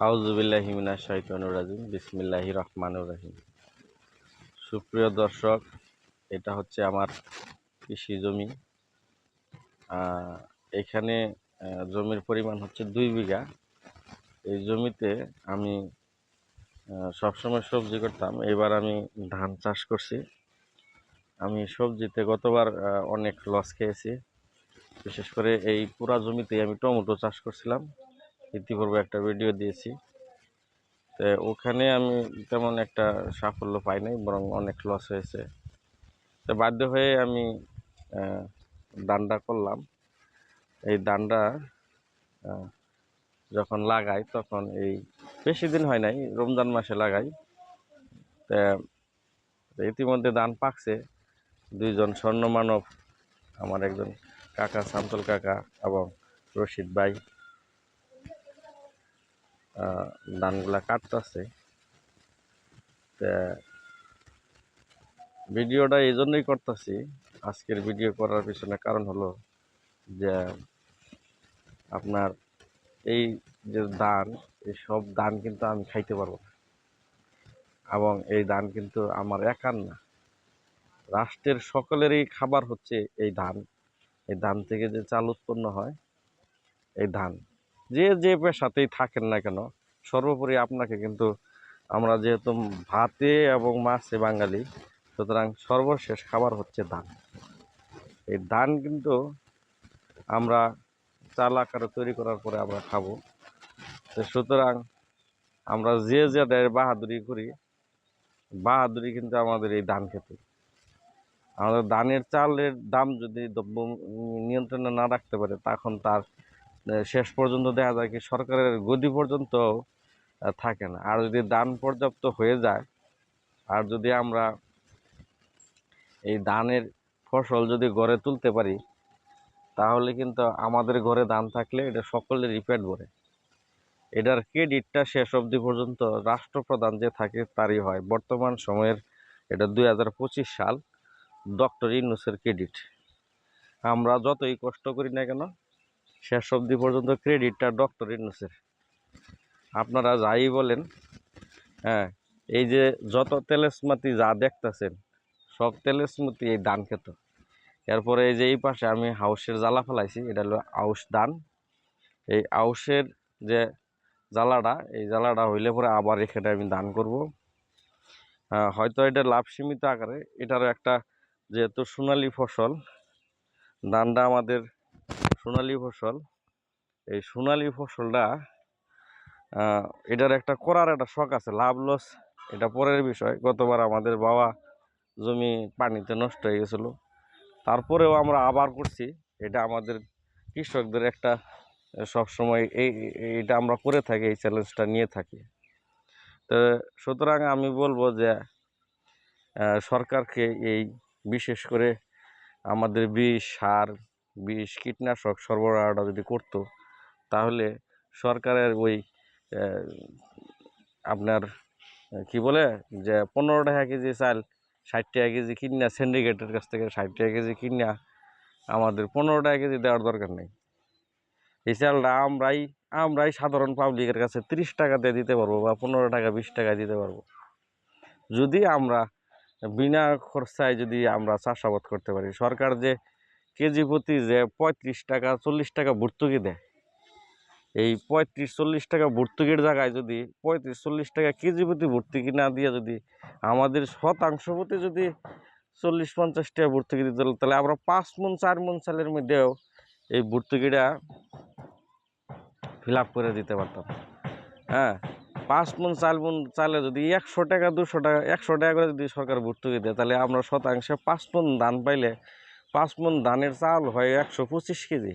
আউযুবিল্লাহি মিনাশ শাইতানির রাজিম বিসমিল্লাহির রহমানির রহিম। সুপ্রিয় দর্শক, এটা হচ্ছে আমার কৃষি জমি। এখানে জমির পরিমাণ হচ্ছে 2 বিঘা। এই জমিতে আমি সবসময় সবজি করতাম, এবার আমি ধান চাষ করছি। আমি সবজিতে গতবার অনেক লস খেয়েছি। বিশেষ করে এই পুরা জমিতে আমি টমেটো চাষ করছিলাম, ইতিপূর্বে একটা ভিডিও দিয়েছি। তো ওখানে আমি তেমন একটা সাফল্য পাই নাই, বরং অনেক লস হয়েছে। তো বাধ্য হয়ে আমি দান্ডা করলাম। এই দান্ডা যখন লাগাই তখন এই বেশি দিন হয় নাই, রমজান মাসে লাগাই। তা ইতিমধ্যে ধান পাকছে। 2 জন স্বর্ণ মানব, আমার একজন কাকা শান্তল কাকা এবং রশিদ ভাই ধানগুলা কাটতেছে। তা ভিডিওটা এই জন্যই করতেছি, আজকের ভিডিও করার পিছনে কারণ হলো যে আপনার এই যে ধান, এই সব ধান কিন্তু আমি খাইতে পারবো না, এবং এই ধান কিন্তু আমার একার না, রাষ্ট্রের সকলেরই খাবার হচ্ছে এই ধান। এই ধান থেকে যে চাল উৎপন্ন হয়, এই ধান যে যে পেশাতেই থাকেন না কেন, সর্বোপরি আপনাকে কিন্তু, আমরা যেহেতু ভাতে এবং মাছে বাঙালি, সুতরাং সর্বশেষ খাবার হচ্ছে ধান। এই ধান কিন্তু আমরা চাল আকারে তৈরি করার পরে আমরা খাবো। তো সুতরাং আমরা যে বাহাদুরি করি, বাহাদুরি কিন্তু আমাদের এই ধান খেতে। আমাদের ধানের চালের দাম যদি দ্রব্য নিয়ন্ত্রণে না রাখতে পারে, তখন তার শেষ পর্যন্ত দেখা যায় কি সরকারের গদি পর্যন্ত থাকে না। আর যদি ধান পর্যাপ্ত হয়ে যায়, আর যদি আমরা এই ধানের ফসল যদি গড়ে তুলতে পারি, তাহলে কিন্তু আমাদের ঘরে ধান থাকলে এটা সকলেরই পেট ভরে। এটার ক্রেডিটটা শেষ অবধি পর্যন্ত রাষ্ট্রপ্রধান যে থাকে তারই হয়। বর্তমান সময়ের এটা 2025 সাল, ডক্টর ইউনূসের ক্রেডিট। আমরা যতই কষ্ট করি না কেন, শেষ অবধি পর্যন্ত ক্রেডিটটা ডক্টর ইউনূসের। আপনারা যাই বলেন, হ্যাঁ, এই যে যত তেলেসমাতি যা দেখতেছেন, সব তেলেসমাতি এই ধান খেত। এরপরে এই যে এই পাশে আমি হাউসের জ্বালা ফেলাইছি, এটা হলো আউশ ধান। এই আউশের যে জ্বালাটা, এই জ্বালাটা হইলে পরে আবার এখানে আমি ধান করব। হয়তো এটা লাভ সীমিত আকারে, এটারও একটা, যেহেতু সোনালী ফসল, ধানটা আমাদের সোনালী ফসল। এই সোনালী ফসলটা এটার একটা করার একটা শখ আছে। লাভ লস এটা পরের বিষয়। গতবার আমাদের বাবা জমি পানিতে নষ্ট হয়ে গেছিলো, তারপরেও আমরা আবার করছি। এটা আমাদের কৃষকদের একটা সবসময় এইটা আমরা করে থাকি, এই চ্যালেঞ্জটা নিয়ে থাকি। তো সুতরাং আমি বলবো যে সরকারকে এই বিশেষ করে আমাদের বিষ, সার, বিষ, কীটনাশক সরবরাহটা যদি করতো, তাহলে সরকারের ওই আপনার কি বলে যে 15 টাকা কেজি চাল 60 টাকা কেজি কিনা, সিন্ডিকেটের কাছ থেকে 60 টাকা কেজি কিনা আমাদের 15 টাকা কেজি দেওয়ার দরকার নেই। এই চালটা আমরাই সাধারণ পাবলিকের কাছে 30 টাকা দিয়ে দিতে পারবো, বা 15 টাকা 20 টাকা দিতে পারবো, যদি আমরা বিনা খরচায় যদি আমরা চাষাবাদ করতে পারি। সরকার যে কেজি প্রতি যে 35 টাকা 40 টাকা ভর্তুকি দেয়, এই 35-40 টাকা ভর্তুকির জায়গায় যদি 35-40 টাকা কেজি প্রতি ভর্তুকি না দিয়ে যদি আমাদের শতাংশ প্রতি যদি 40-50 টাকা ভর্তুকি দিতে, তাহলে আমরা 5 মণ 4 মণ চালের মধ্যেও এই ভর্তুকিটা ফিল আপ করে দিতে পারতাম। হ্যাঁ, 5 মণ 4 মণ চালে যদি 100 টাকা 200 টাকা 100 টাকা করে যদি সরকার ভর্তুকি দেয়, তাহলে আমরা শতাংশে 5 মণ ধান পাইলে 5 মণ ধানের চাল হয় 125 কেজি।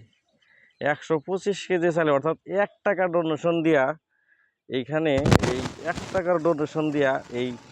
125 কেজি চালে, অর্থাৎ 1 টাকা ডোনেশন দিয়া, এইখানে এই 1 টাকার ডোনেশন দিয়া এই